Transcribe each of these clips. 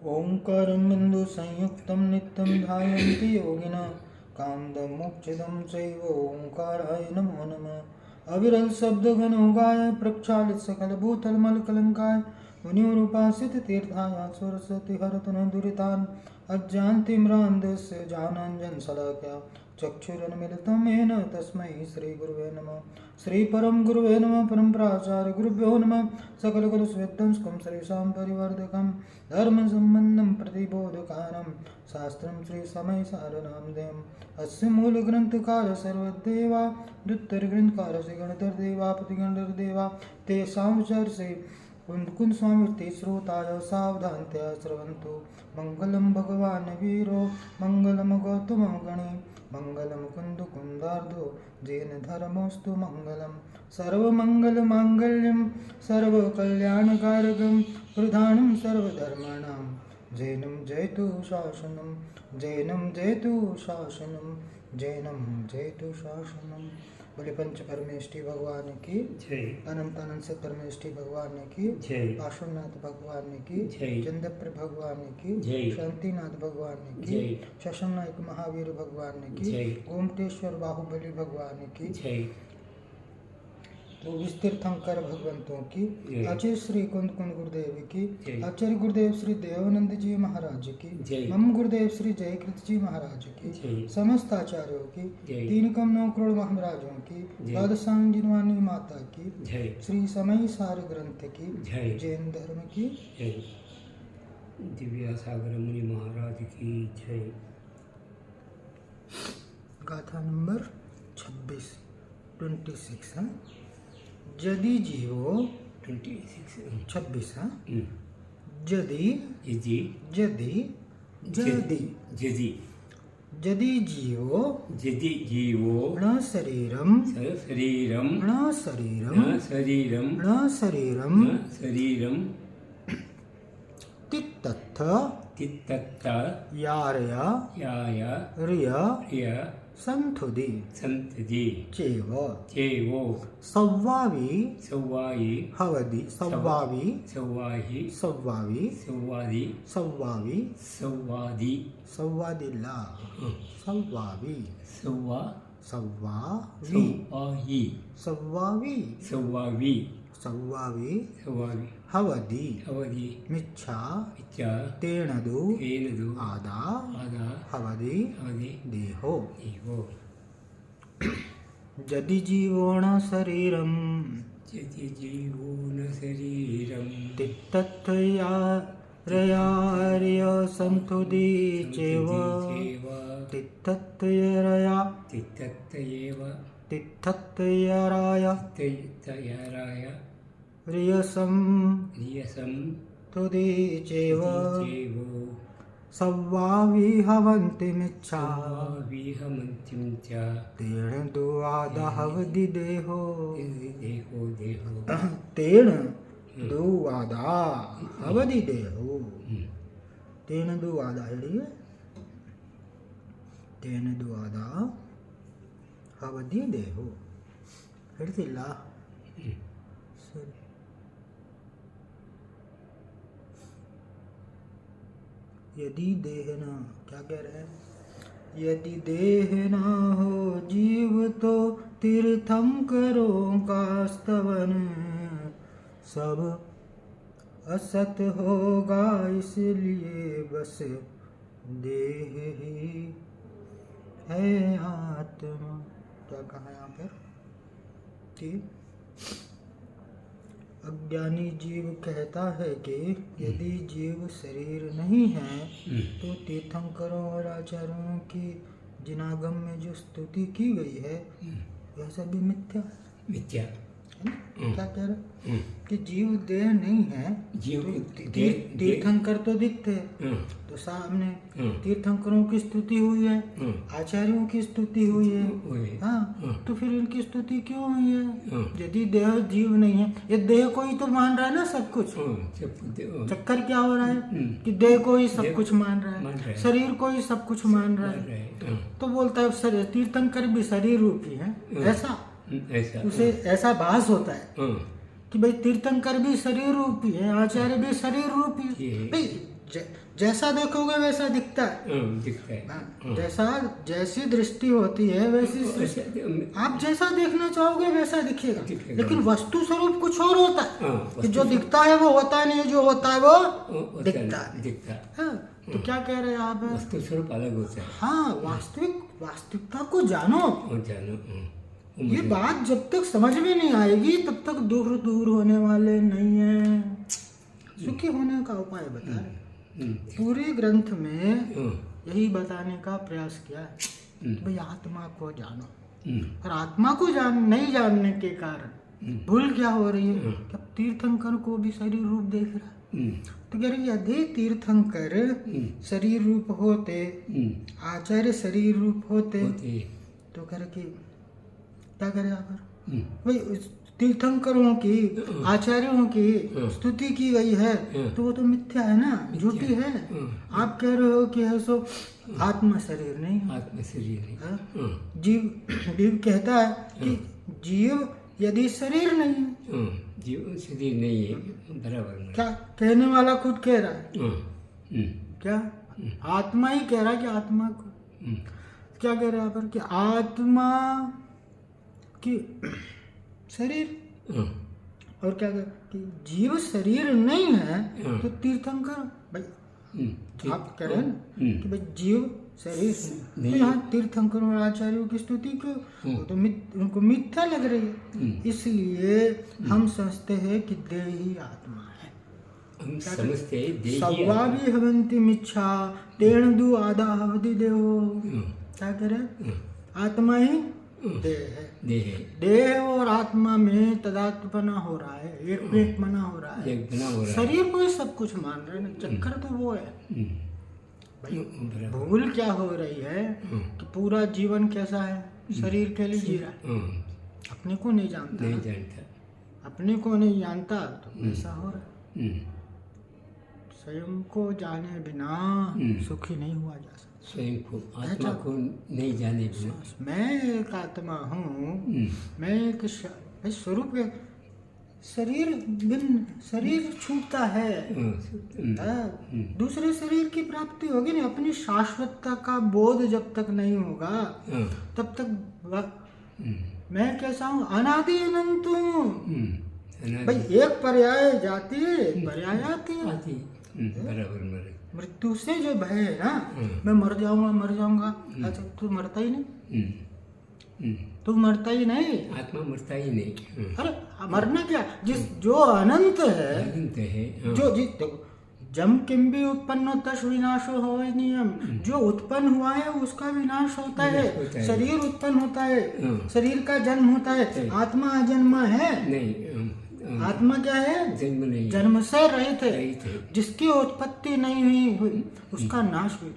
ओंकारं बिंदु संयुक्तं नित्यं ध्यायन्ति योगिनः कामदं मोक्षदं चैव ओंकाराय नमो नमः। अविरल शब्द घन उगाय प्रक्षालित सकल भूतल मल कलंकाय मुनिरुपासित तीर्थाय सरस्वती हरतन दुरितान् अज्ञानतिम्रान्धस्य ज्ञानाञ्जन शलाकया चक्षुरुन्मिलितं येन तस्मै श्रीगुरुवे नमः। श्रीपरम गुरुवे नमः। परम प्राचार्य गुरुभ्यो नमः। सकलकुलस्वेद्यंस्कं श्रीशां परिवर्धकं धर्मसम्बन्धं प्रतिबोधकानं शास्त्रं श्रीसमयसारनामधेयम्। अस्य मूलग्रन्थकार सर्वदेवा द्वितीयग्रन्थकार श्रीगणधरदेवापतिगणधरदेवा तेषां विचार्षे कुंद स्वामी श्रोताय सावधानतया श्रवन्तु। मंगलम भगवान वीरो मंगलम गौतम गणे मंगलम कुंद कुंदार्धो जैन धर्मोस्तु मंगलम। सर्वमंगल मांगल्यम सर्वकल्याणकारकम प्रधानम सर्वधर्माणां जैनम जयतु शासनम जैनम जयतु शासनम जैनम जयतु शासनम। बोले पंच परमेष्टि भगवान की जय। अनंत अनंत से परमेष्टि भगवान की जय। पार्श्वनाथ भगवान की जय। चंद्रप्र भगवान की जय। शांतिनाथ भगवान की जय। शशनायक महावीर भगवान की जय। गोमटेश्वर बाहुबली भगवान की जय। तो तीर्थंकर भगवंतों की जय। आचार्य श्री कुंद कुंद गुरुदेव की जय। आचार्य गुरुदेव श्री देवानंद जी महाराज की जय। मम गुरुदेव श्री जयकृत जी महाराज की जय। समस्त आचार्यों की जय। 3 करोड़ महाराजों की जय। द्वादशांगिनवाणी माता की जय। श्री समय सार ग्रंथ की जय। जैन धर्म की जय। दिव्यासागर मुनि महाराज की जय। गाथा नंबर 26 है। यदि जीवो 26 है। यदि यदि यदि यदि यदि यदि जीवो यदि जीवो न शरीरम शरीरम न शरीरम न शरीरम न शरीरम न शरीरम तित्तथ तित्तत्त यारया याय रिय रिय संथुदि संतति चेव चेवो सव्वावी सव्वायि हवदि सव्वावी सव्वाहि सव्वावी सव्वादि सव्वावी सव्वादि सव्वादिल्ला सव्वावी सव्वा सव्वावी सव्वाहि सव्वावी सव्वावि सव्वावी सव्वावि हवदि अवधि मिच्छा इच्छा तेणदु तेनदु आदा आदा हवदि अवधि देहो। देवो। यदि जीवो न शरीरम यदि जीवो न शरीरं तित्तथया रयार्य संथुदि चेव तित्तथयरया तित्तत्तयेव तित्तथयराय तयराय रियसं रियसं तुदि चेव चेवो सव्वाविहवन्तिमिच्छा विहमन्तिं च तेन दुआदहवदि देहो देहो देहो तेन दुआदा हवदि देहो तेन दुआदा ಹೇಳಿಯೇ तेन दुआदा हवदि देहो ಹೇಳ್ತಿಲ್ಲ ಸರಿ। यदि देह न क्या कह रहे हैं? यदि देह न हो जीव तो तीर्थम करो का स्तवन सब असत होगा इसलिए बस देह ही है आत्मा। क्या कहा यहाँ पर कि अज्ञानी जीव कहता है कि यदि जीव शरीर नहीं है तो तीर्थंकरों और आचार्यों की जिनागम में जो स्तुति की गई है वह सभी मिथ्या मिथ्या है ना? क्या कह रहे कि जीव देह नहीं है। जीव तो तीर्थंकर तो दिखते हैं तो सामने तीर्थंकरों की स्तुति हुई है, आचार्यों की स्तुति हुई है। हाँ, तो फिर इनकी स्तुति क्यों हुई है? यदि देह जीव नहीं है, ये देह को ही तो मान रहा है ना सब कुछ। चक्कर क्या हो रहा है कि देह को ही सब कुछ मान रहा है, शरीर को ही सब कुछ मान रहा है। तो बोलता है तीर्थंकर भी शरीर रूपी है, ऐसा उसे ऐसा भास होता है कि भाई तीर्थंकर भी शरीर रूपी है, आचार्य भी शरीर रूपी है। भाई जैसा देखोगे वैसा दिखता है। दिखता है। हाँ, जैसा जैसी दृष्टि होती है वैसी आप जैसा देखना चाहोगे वैसा दिखेगा, लेकिन वस्तु स्वरूप कुछ और होता है कि जो दिखता है वो होता नहीं है, जो होता है वो दिखता है। हाँ, तो क्या कह रहे हैं आप? वस्तु स्वरूप अलग होता है। हाँ, वास्तविकता को जानो। ये बात जब तक समझ में नहीं आएगी तब तक दूर दूर होने वाले नहीं है। सुखी होने का उपाय बता रहे। पूरे ग्रंथ में यही बताने का प्रयास किया है, भाई आत्मा को जानो। और आत्मा को नहीं जानने के कारण भूल क्या हो रही है कि अब तीर्थंकर को भी शरीर रूप देख रहा है। तो कह रहे यदि तीर्थंकर शरीर रूप होते, आचार्य शरीर रूप होते, तो कह रहे क्या करे यहाँ पर? भाई तीर्थंकरों की, आचार्यों की स्तुति की गई है तो वो तो मिथ्या है ना, झूठी है। आप कह रहे हो कि है सो आत्मा शरीर नहीं, आत्मा शरीर नहीं। जीव कहता है कि जीव यदि शरीर नहीं है, जीव शरीर नहीं है, बराबर। क्या कहने वाला खुद कह रहा है? क्या आत्मा ही कह रहा है कि आत्मा को क्या कह रहा है यहाँ पर कि आत्मा कि शरीर, और क्या कि जीव शरीर नहीं है। तो तीर्थंकर भाई आप कह रहे हैं कि भाई जीव शरीर नहीं, तो यहाँ तीर्थंकर और आचार्यों की स्तुति को तो उनको मिथ्या लग रही है। इसलिए हम समझते हैं कि देही आत्मा है। हम समझते हैं सवाभी हवंति मिच्छा तेण दु आधा हवति देहो। क्या करें? आत्मा ही देह और आत्मा में तदात्मना हो रहा है, एक मना हो रहा है। शरीर को ही सब कुछ मान रहे हैं, चक्कर तो वो है। भाई भूल क्या हो रही है कि पूरा जीवन कैसा है, शरीर के लिए जी रहा है, अपने को नहीं जानता। अपने को नहीं जानता तो ऐसा हो रहा है। स्वयं को जाने बिना सुखी नहीं हुआ जा सकता। स्वयं को, आत्मा को नहीं जाने बिना। मैं एक आत्मा हूँ, मैं एक स्वरूप के शरीर छूटता है, दूसरे शरीर की प्राप्ति होगी नहीं। अपनी शाश्वतता का बोध जब तक नहीं होगा तब तक मैं कैसा हूँ? अनादि अनंत हूँ। भाई एक पर्याय जाती है, एक पर्याय आती है। बराबर। मृत्यु से जो भय है ना, मैं मर जाऊंगा। अच्छा, तू मरता ही नहीं, तू मरता ही नहीं, आत्मा मरता ही नहीं। अरे मरना क्या, जो अनंत है, जो जम किम भी उत्पन्न तस् विनाशो हो नियम, जो उत्पन्न हुआ है उसका विनाश होता है। शरीर उत्पन्न होता है, शरीर का जन्म होता है। आत्मा अजन्मा है नहीं। आत्मा क्या है? जन्म नहीं, जन्म से रहित है। जिसकी उत्पत्ति नहीं हुई उसका नाश हुई।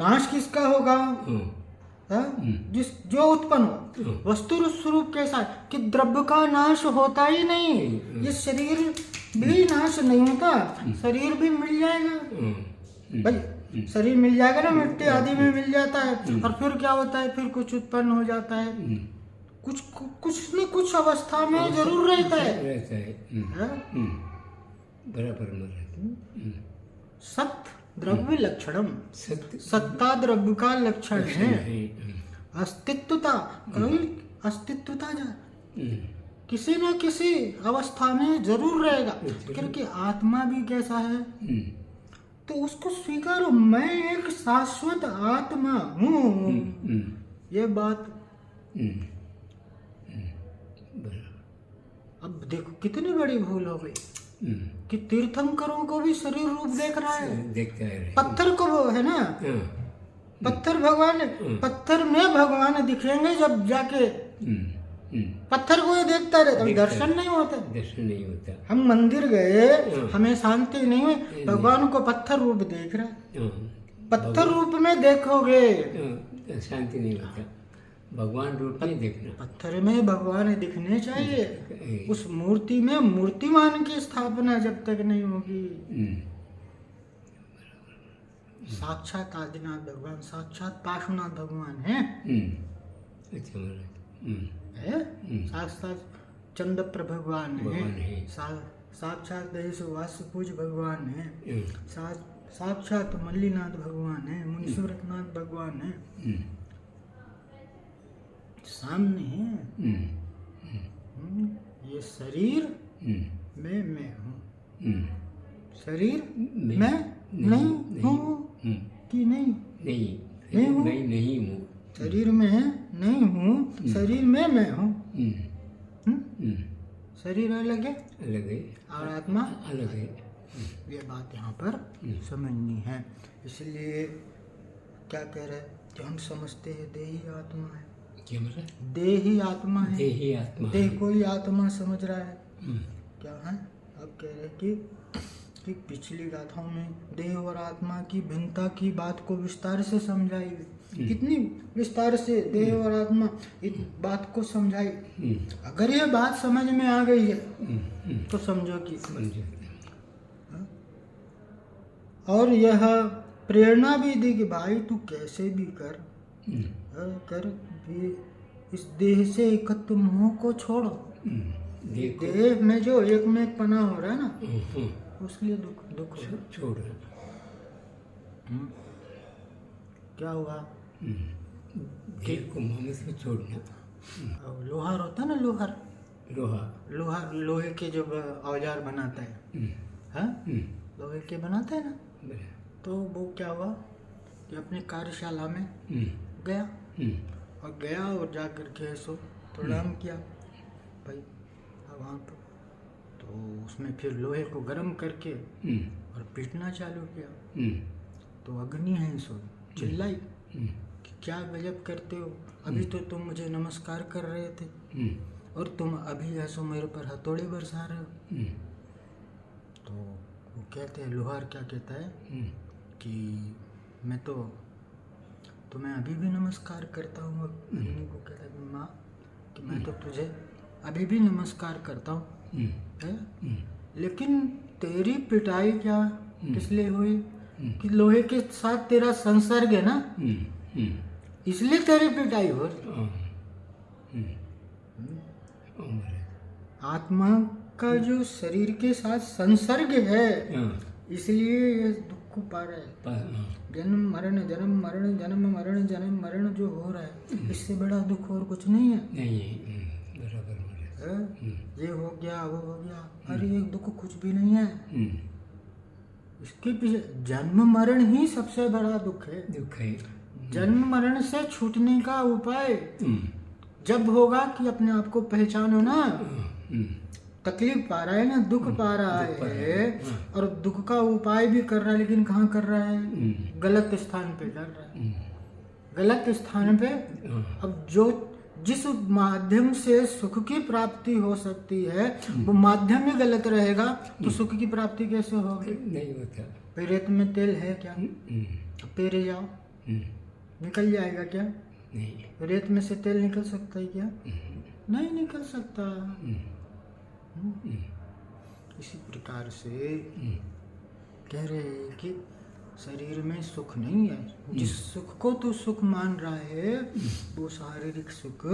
नाश किसका होगा? जो उत्पन्न हो। वस्तु स्वरूप कैसा है कि द्रव्य का नाश होता ही नहीं। ये शरीर भी नाश नहीं होता, शरीर भी मिल जाएगा। भाई शरीर मिल जाएगा ना, मिट्टी आदि में मिल जाता है। और फिर क्या होता है? फिर कुछ उत्पन्न हो जाता है, कुछ न कुछ अवस्था में जरूर रहता है। बराबर। सत द्रव्य लक्षणम, सत्ता द्रव्य का लक्षण है। अस्तित्वता, कभी अस्तित्वता किसी न किसी अवस्था में जरूर रहेगा। क्योंकि आत्मा भी कैसा है तो उसको स्वीकारो, मैं एक शाश्वत आत्मा हूँ। ये बात अब देखो कितनी बड़ी भूल हो गई कि तीर्थंकरों को भी शरीर रूप देख रहा है। पत्थर को वो है ना, पत्थर पत्थर में भगवान दिखेंगे जब जाके। पत्थर को ये देखता रहता, दर्शन नहीं होता। हम मंदिर गए, हमें शांति नहीं हुई, भगवान को पत्थर रूप देख रहा है। पत्थर रूप में देखोगे शांति नहीं होता, भगवान रूप में देखना। पत्थर में भगवान दिखने चाहिए। उस मूर्ति में मूर्तिमान की स्थापना जब तक नहीं होगी। साक्षात आदिनाथ भगवान, साक्षात पाशुनाथ भगवान है। साक्षात चंद्रप्र भगवान है, साक्षात दहेश वास्य पूज भगवान है, साक्षात मल्लीनाथ भगवान है, मुनीश्वरनाथ भगवान है, सामने है। ये शरीर में मैं हूँ, शरीर मैं नहीं हूँ कि नहीं? नहीं हूँ, नहीं हूँ। शरीर में नहीं हूँ, शरीर में मैं हूँ। शरीर अलग है, अलग है, और आत्मा अलग है। ये बात यहाँ पर समझनी है। इसलिए क्या कह रहे हैं कि हम समझते हैं देह ही आत्मा है। क्या मतलब? देह ही आत्मा है, देह ही आत्मा, देह को ही आत्मा समझ रहा है। क्या है? अब कह रहे हैं कि पिछली गाथाओं में देह और आत्मा की भिन्नता की बात को विस्तार से समझाई गई। कितनी विस्तार से देह और आत्मा इस बात को समझाई। अगर ये बात समझ में आ गई है तो समझो कि और यह प्रेरणा भी दी कि भाई तू कैसे भी कर भी इस देह से एकत्व मोह को छोड़ो। देह में जो एक में एक पना हो रहा है ना, उसलिए दुख छोड़। क्या हुआ? देह को मोह से छोड़ना। लोहार होता है ना, लोहार लोहे के जो औजार बनाता है, हाँ, लोहे के बनाते हैं ना, तो वो क्या हुआ कि अपने कार्यशाला में गया और जाकर के ऐसो प्रणाम किया भाई वहाँ पर। तो उसमें फिर लोहे को गर्म करके और पीटना चालू किया। तो अग्नि है सो चिल्लाई कि क्या गजब करते हो, अभी तो तुम मुझे नमस्कार कर रहे थे और तुम अभी ऐसो मेरे पर हथौड़े बरसा रहे हो। तो वो कहते हैं, लोहार क्या कहता है कि मैं तो तुम्हें अभी भी नमस्कार करता हूँ। अग्नि को कहता है माँ कि मैं तो तुझे अभी भी नमस्कार करता हूँ, लेकिन तेरी पिटाई क्या किस लिए हुई? कि लोहे के साथ तेरा संसर्ग है ना, इसलिए तेरी पिटाई हो रही। आत्मा का जो शरीर के साथ संसर्ग है, इसलिए ये दुख को पा रहा है। जन्म मरण जन्म मरण जन्म मरण जन्म मरण जो हो रहा है, इससे बड़ा दुख और कुछ नहीं है। बराबर ये हो गया वो हो गया, अरे ये दुख कुछ भी नहीं है। इसके पीछे जन्म मरण ही सबसे बड़ा दुख है। जन्म मरण से छूटने का उपाय जब होगा कि अपने आप को पहचानो ना। तकलीफ पा रहा है ना, दुख पा रहा है, और दुख का उपाय भी कर रहा है, लेकिन कहाँ कर रहा है? गलत स्थान पे कर रहा है, गलत स्थान पे। अब जो जिस माध्यम से सुख की प्राप्ति हो सकती है वो माध्यम ही गलत रहेगा तो सुख की प्राप्ति कैसे होगी? नहीं होता। रेत में तेल है क्या? पेरे जाओ, निकल जाएगा क्या? नहीं। रेत में से तेल निकल सकता है क्या? नहीं निकल सकता। इसी प्रकार से कह रहे हैं कि शरीर में सुख नहीं है। जिस सुख को तू सुख मान रहा है वो शारीरिक सुख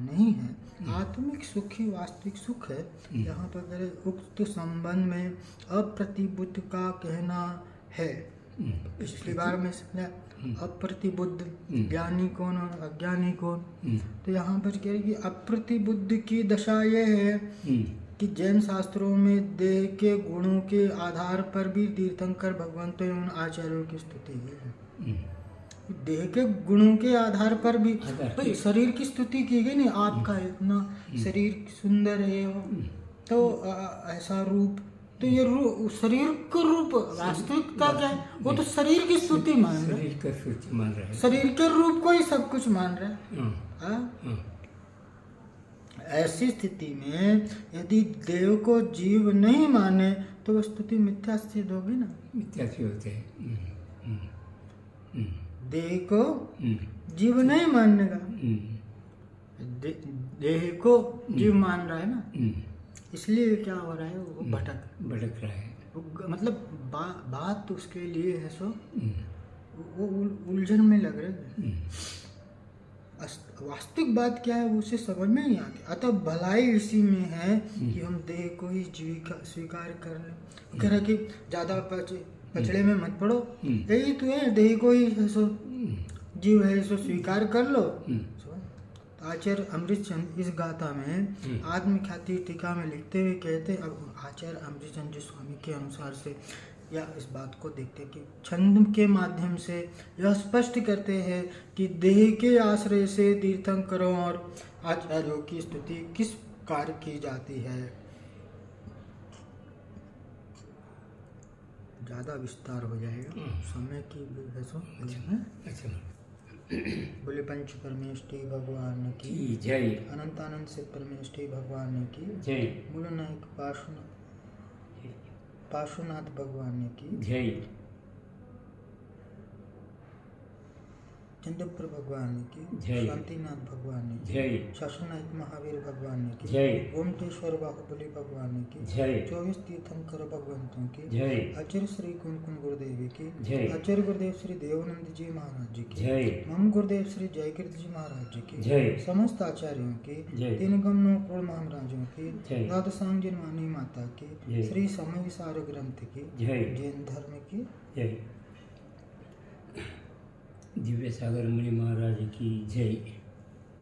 नहीं है। आत्मिक सुख ही वास्तविक सुख है। यहाँ पर कह रहे उक्त संबंध में अप्रतिबुद्ध का कहना है। पिछली बार में समझा अप्रतिबुद्ध ज्ञानी कौन और अज्ञानी कौन। तो यहाँ पर कह रहे कि अप्रतिबुद्ध की दशा यह है कि जैन शास्त्रों में देह के गुणों के आधार पर भी तीर्थंकर भगवंतों एवं आचार्यों की स्तुति है। देह के गुणों के आधार पर भी भाई शरीर की स्तुति की गई नहीं। आपका इतना शरीर सुंदर है तो ऐसा रूप, तो ये शरीर का रूप वास्तविकता क्या है? वो तो शरीर की स्तुति मान रहा है, शरीर के रूप को ही सब कुछ मान रहा है। ऐसी स्थिति में यदि देव को जीव नहीं माने तो वह स्तुति मिथ्या सिद्ध होगी ना। मिथ्या होते हैं। देह को जीव नहीं मानने का, देह को जीव मान रहा है ना, इसलिए क्या हो रहा है? वो भटक रहा है। मतलब बात उसके लिए है सो वो उलझन में लग रहे हैं। वास्तविक बात क्या है वो उसे समझ में नहीं आती। अतः भलाई इसी में है कि हम देह को ही जीविका स्वीकार कर लें। कह रहा कि ज्यादा पचड़े में मत पड़ो, यही तो है, देह को ही सो जीव है सो स्वीकार कर लो। आचार्य अमृतचंद इस गाथा में आत्मख्याति टीका में लिखते हुए कहते, अब आचार्य अमृतचंद जी स्वामी के अनुसार से या इस बात को देखते कि छंद के माध्यम से यह स्पष्ट करते हैं कि देह के आश्रय से तीर्थंकरों और आचार्यों की स्तुति किस कार्य की जाती है। ज्यादा विस्तार हो जाएगा समय की अच्छा। बोले पंच परमेष्टि भगवान की जय, अनंतानंद से परमेष्टि भगवान की जय, मूल नायक पार्श्वनाथ भगवान की जय, चंद्रपुर भगवान की जय, शांतिनाथ भगवान की जय, शासनायक महावीर भगवान की जय, गोमटेश्वर बाहुबली भगवान की जय, 24 तीर्थंकर भगवंतों की जय, आचार्य श्री कुंकुम गुरुदेव की जय, आचार्य गुरुदेव श्री देवानंद जी महाराज जी की जय, मम गुरुदेव श्री जयकीर्ति जी महाराज जी की जय, समस्त आचार्यों की जय, तीन गमनों पूर्ण महाराजों की जय, द्वादशांग जिनवानी माता की जय, श्री समय विसार ग्रंथ की जय, जैन धर्म की जय, दिव्य सागर मुनि महाराज की जय।